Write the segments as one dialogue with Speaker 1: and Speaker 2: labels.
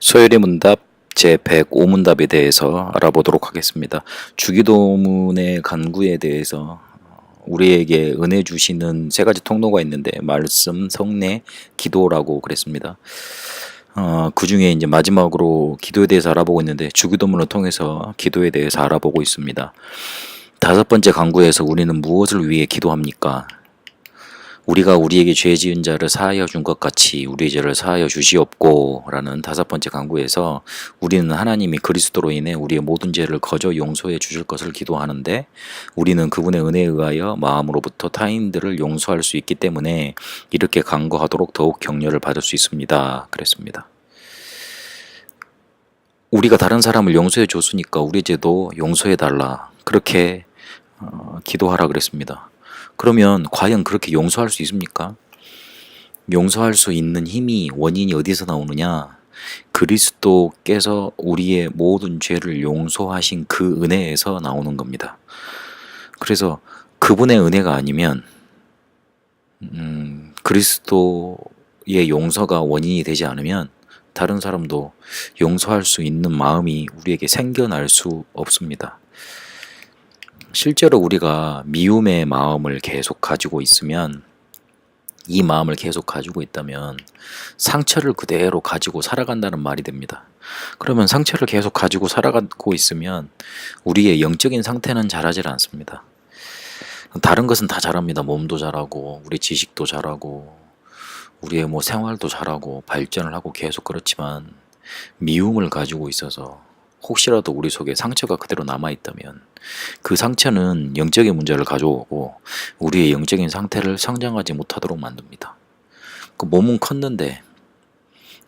Speaker 1: 소열의 문답 제105문답에 대해서 알아보도록 하겠습니다. 주기도문의 간구에 대해서 우리에게 은혜 주시는 세 가지 통로가 있는데 말씀, 성례, 기도라고 그랬습니다. 그 중에 이제 마지막으로 기도에 대해서 알아보고 있는데 주기도문을 통해서 기도에 대해서 알아보고 있습니다. 다섯 번째 간구에서 우리는 무엇을 위해 기도합니까? 우리가 우리에게 죄 지은 자를 사하여 준 것 같이 우리의 죄를 사하여 주시옵고 라는 다섯 번째 간구에서 우리는 하나님이 그리스도로 인해 우리의 모든 죄를 거저 용서해 주실 것을 기도하는데 우리는 그분의 은혜에 의하여 마음으로부터 타인들을 용서할 수 있기 때문에 이렇게 간구하도록 더욱 격려를 받을 수 있습니다. 그랬습니다. 우리가 다른 사람을 용서해 줬으니까 우리 죄도 용서해 달라 그렇게 기도하라 그랬습니다. 그러면 과연 그렇게 용서할 수 있습니까? 용서할 수 있는 힘이 원인이 어디서 나오느냐? 그리스도께서 우리의 모든 죄를 용서하신 그 은혜에서 나오는 겁니다. 그래서 그분의 은혜가 아니면 그리스도의 용서가 원인이 되지 않으면 다른 사람도 용서할 수 있는 마음이 우리에게 생겨날 수 없습니다. 실제로 우리가 미움의 마음을 계속 가지고 있으면 이 마음을 계속 가지고 있다면 상처를 그대로 가지고 살아간다는 말이 됩니다. 그러면 상처를 계속 가지고 살아가고 있으면 우리의 영적인 상태는 자라질 않습니다. 다른 것은 다 잘합니다. 몸도 잘하고 우리 지식도 잘하고 우리의 생활도 잘하고 발전을 하고 계속 그렇지만 미움을 가지고 있어서 혹시라도 우리 속에 상처가 그대로 남아있다면 그 상처는 영적인 문제를 가져오고 우리의 영적인 상태를 성장하지 못하도록 만듭니다. 그 몸은 컸는데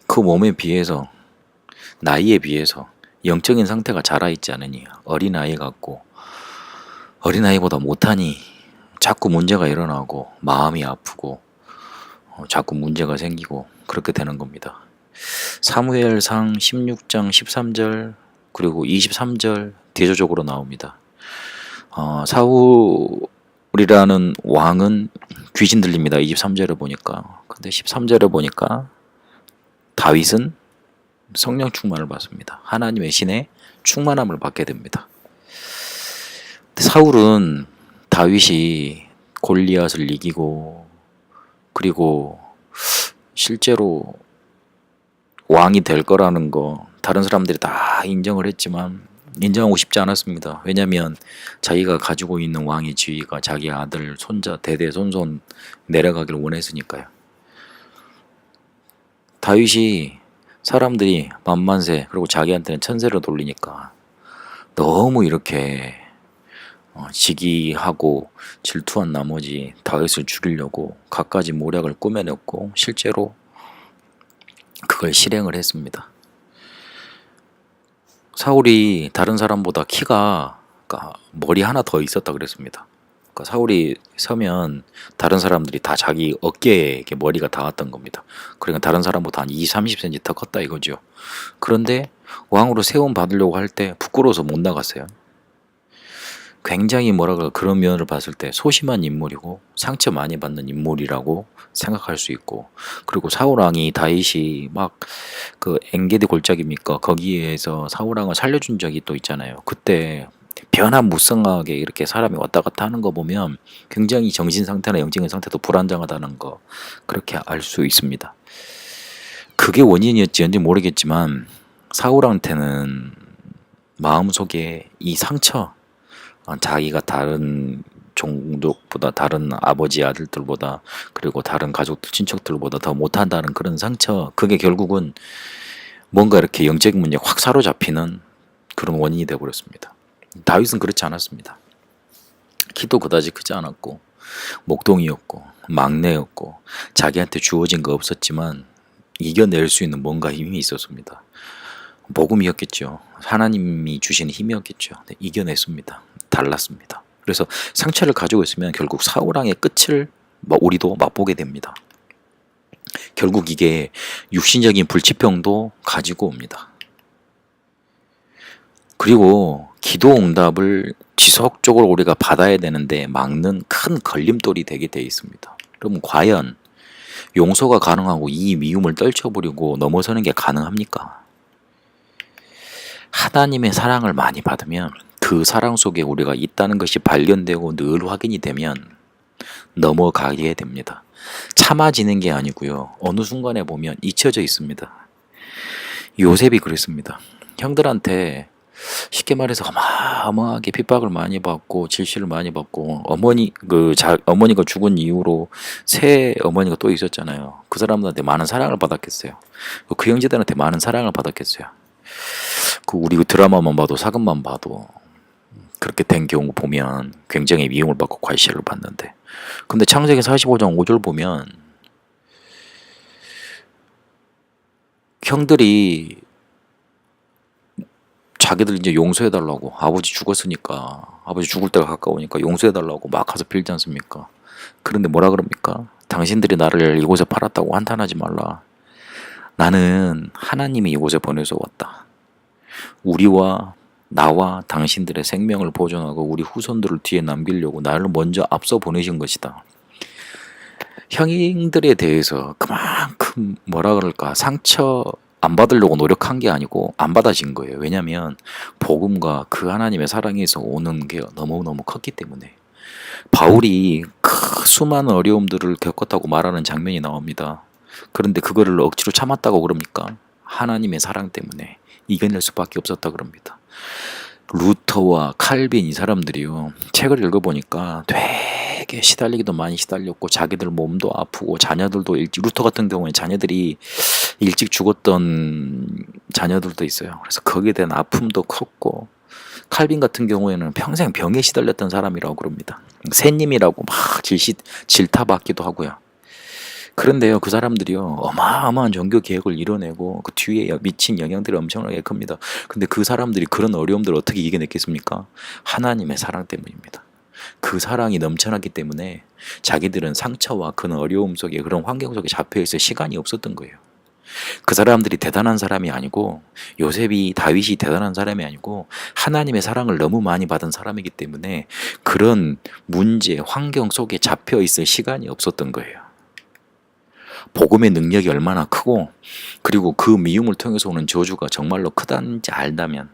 Speaker 1: 그 몸에 비해서 나이에 비해서 영적인 상태가 자라있지 않으니 어린아이 같고 어린아이보다 못하니 자꾸 문제가 일어나고 마음이 아프고 자꾸 문제가 생기고 그렇게 되는 겁니다. 사무엘상 16장 13절 그리고 23절 대조적으로 나옵니다. 사울이라는 왕은 귀신 들립니다. 23절에 보니까. 근데 13절에 보니까 다윗은 성령 충만을 받습니다. 하나님의 신의 충만함을 받게 됩니다. 사울은 다윗이 골리앗을 이기고 그리고 실제로 왕이 될 거라는 거 다른 사람들이 다 인정을 했지만 인정하고 싶지 않았습니다. 왜냐하면 자기가 가지고 있는 왕의 지위가 자기 아들, 손자, 대대손손 내려가기를 원했으니까요. 다윗이 사람들이 만만세 그리고 자기한테는 천세를 돌리니까 너무 이렇게 시기하고 질투한 나머지 다윗을 죽이려고 갖가지 모략을 꾸며냈고 실제로 그걸 실행을 했습니다. 사울이 다른 사람보다 키가 머리 하나 더 있었다 그랬습니다. 그러니까 사울이 서면 다른 사람들이 다 자기 어깨에 이렇게 머리가 닿았던 겁니다. 그러니까 다른 사람보다 한 20-30cm 더 컸다 이거죠. 그런데 왕으로 세움 받으려고 할 때 부끄러워서 못 나갔어요. 굉장히 그런 면을 봤을 때 소심한 인물이고 상처 많이 받는 인물이라고 생각할 수 있고 그리고 사울왕이 다윗이 그 엔게디 골짜기입니까? 거기에서 사울왕을 살려준 적이 또 있잖아요. 그때 변화무쌍하게 이렇게 사람이 왔다 갔다 하는 거 보면 굉장히 정신 상태나 영적인 상태도 불안정하다는 거 그렇게 알 수 있습니다. 그게 원인이었지는지 모르겠지만 사울한테는 마음속에 이 상처 자기가 다른 종족보다 다른 아버지 아들들보다 그리고 다른 가족들 친척들보다 더 못한다는 그런 상처 그게 결국은 뭔가 이렇게 영적인 문제에 확 사로잡히는 그런 원인이 되어버렸습니다. 다윗은 그렇지 않았습니다. 키도 그다지 크지 않았고 목동이었고 막내였고 자기한테 주어진 거 없었지만 이겨낼 수 있는 뭔가 힘이 있었습니다. 복음이었겠죠. 하나님이 주신 힘이었겠죠. 네, 이겨냈습니다. 달랐습니다. 그래서 상처를 가지고 있으면 결국 사울왕의 끝을 우리도 맛보게 됩니다. 결국 이게 육신적인 불치병도 가지고 옵니다. 그리고 기도 응답을 지속적으로 우리가 받아야 되는데 막는 큰 걸림돌이 되게 돼 있습니다. 그럼 과연 용서가 가능하고 이 미움을 떨쳐버리고 넘어서는 게 가능합니까? 하나님의 사랑을 많이 받으면 그 사랑 속에 우리가 있다는 것이 발견되고 늘 확인이 되면 넘어가게 됩니다. 참아지는 게 아니고요. 어느 순간에 보면 잊혀져 있습니다. 요셉이 그랬습니다. 형들한테 쉽게 말해서 어마어마하게 핍박을 많이 받고 질시를 많이 받고 어머니가 죽은 이후로 새 어머니가 또 있었잖아요. 그 사람들한테 많은 사랑을 받았겠어요. 그 형제들한테 많은 사랑을 받았겠어요. 우리 드라마만 봐도 사극만 봐도 그렇게 된 경우 보면 굉장히 미움을 받고 괄시를 받는데, 근데 창세기 45장 5절 보면 형들이 자기들 이제 용서해달라고, 아버지 죽었으니까, 아버지 죽을 때가 가까우니까 용서해달라고 막 가서 빌지 않습니까? 그런데 뭐라 그럽니까? 당신들이 나를 이곳에 팔았다고 한탄하지 말라. 나는 하나님이 이곳에 보내서 왔다. 나와 당신들의 생명을 보존하고 우리 후손들을 뒤에 남기려고 나를 먼저 앞서 보내신 것이다. 형들에 대해서 그만큼 뭐라 그럴까, 상처 안 받으려고 노력한 게 아니고 안 받아진 거예요. 왜냐하면 복음과 그 하나님의 사랑에서 오는 게 너무너무 컸기 때문에. 바울이 수많은 어려움들을 겪었다고 말하는 장면이 나옵니다. 그런데 그거를 억지로 참았다고 그럽니까? 하나님의 사랑 때문에 이겨낼 수밖에 없었다 그럽니다. 루터와 칼빈 이 사람들이요, 책을 읽어보니까 되게 시달리기도 많이 시달렸고 자기들 몸도 아프고 자녀들도 루터 같은 경우에 자녀들이 일찍 죽었던 자녀들도 있어요. 그래서 거기에 대한 아픔도 컸고, 칼빈 같은 경우에는 평생 병에 시달렸던 사람이라고 그럽니다. 새님이라고 막 질타받기도 하고요. 그런데요, 그 사람들이요, 어마어마한 종교 계획을 이뤄내고 그 뒤에 미친 영향들이 엄청나게 큽니다. 근데 그 사람들이 그런 어려움들을 어떻게 이겨냈겠습니까? 하나님의 사랑 때문입니다. 그 사랑이 넘쳐났기 때문에 자기들은 상처와 그런 어려움 속에, 그런 환경 속에 잡혀있을 시간이 없었던 거예요. 그 사람들이 대단한 사람이 아니고, 다윗이 대단한 사람이 아니고 하나님의 사랑을 너무 많이 받은 사람이기 때문에 그런 문제, 환경 속에 잡혀있을 시간이 없었던 거예요. 복음의 능력이 얼마나 크고, 그리고 그 미움을 통해서 오는 저주가 정말로 크다는지 알다면,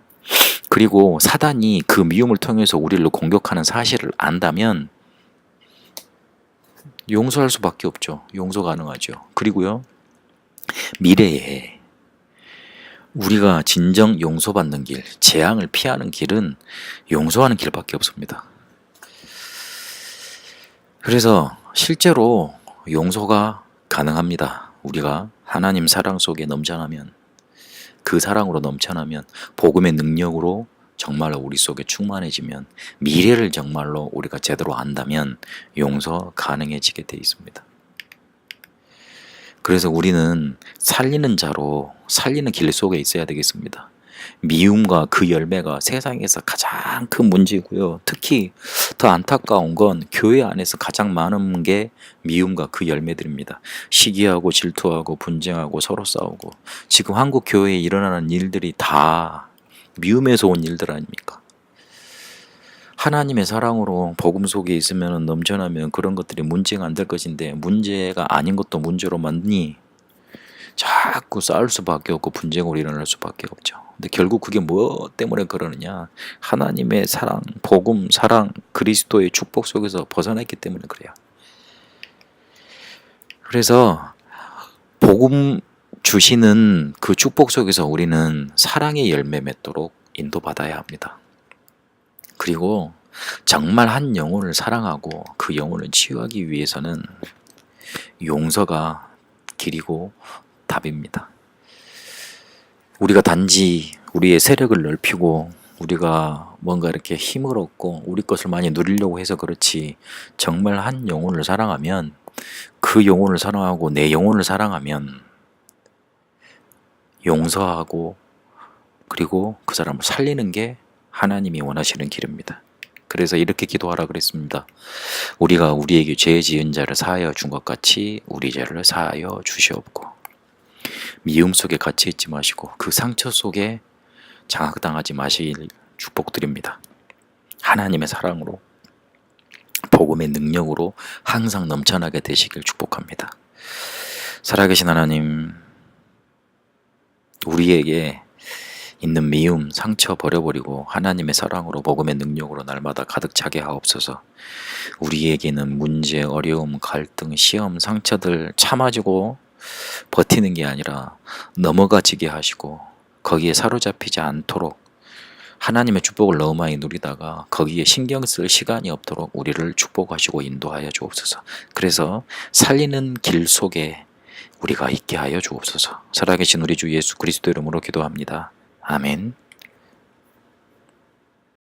Speaker 1: 그리고 사단이 그 미움을 통해서 우리를 공격하는 사실을 안다면 용서할 수밖에 없죠. 용서 가능하죠. 그리고요, 미래에 우리가 진정 용서받는 길, 재앙을 피하는 길은 용서하는 길밖에 없습니다. 그래서 실제로 용서가 가능합니다. 우리가 하나님 사랑 속에 넘쳐나면, 그 사랑으로 넘쳐나면, 복음의 능력으로 정말로 우리 속에 충만해지면, 미래를 정말로 우리가 제대로 안다면 용서 가능해지게 돼 있습니다. 그래서 우리는 살리는 자로 살리는 길 속에 있어야 되겠습니다. 미움과 그 열매가 세상에서 가장 큰 문제고요. 특히 더 안타까운 건 교회 안에서 가장 많은 게 미움과 그 열매들입니다. 시기하고 질투하고 분쟁하고 서로 싸우고, 지금 한국 교회에 일어나는 일들이 다 미움에서 온 일들 아닙니까? 하나님의 사랑으로 복음 속에 있으면, 넘쳐나면 그런 것들이 문제가 안 될 것인데, 문제가 아닌 것도 문제로 만드니 자꾸 싸울 수밖에 없고 분쟁으로 일어날 수밖에 없죠. 근데 결국 그게 뭐 때문에 그러느냐? 하나님의 사랑, 복음, 사랑, 그리스도의 축복 속에서 벗어났기 때문에 그래요. 그래서 복음 주시는 그 축복 속에서 우리는 사랑의 열매 맺도록 인도받아야 합니다. 그리고 정말 한 영혼을 사랑하고 그 영혼을 치유하기 위해서는 용서가 길이고 답입니다. 우리가 단지 우리의 세력을 넓히고 우리가 뭔가 이렇게 힘을 얻고 우리 것을 많이 누리려고 해서 그렇지, 정말 한 영혼을 사랑하면, 그 영혼을 사랑하고 내 영혼을 사랑하면 용서하고 그리고 그 사람을 살리는 게 하나님이 원하시는 길입니다. 그래서 이렇게 기도하라 그랬습니다. 우리가 우리에게 죄 지은 자를 사하여 준 것 같이 우리 죄를 사하여 주시옵고, 미움 속에 갇혀 있지 마시고 그 상처 속에 장악당하지 마실 축복드립니다. 하나님의 사랑으로, 복음의 능력으로 항상 넘쳐나게 되시길 축복합니다. 살아계신 하나님, 우리에게 있는 미움, 상처 버려버리고 하나님의 사랑으로 복음의 능력으로 날마다 가득 차게 하옵소서. 우리에게는 문제, 어려움, 갈등, 시험, 상처들 참아주고 버티는 게 아니라 넘어가지게 하시고 거기에 사로잡히지 않도록 하나님의 축복을 너무 많이 누리다가 거기에 신경 쓸 시간이 없도록 우리를 축복하시고 인도하여 주옵소서. 그래서 살리는 길 속에 우리가 있게 하여 주옵소서. 살아계신 우리 주 예수 그리스도 이름으로 기도합니다. 아멘.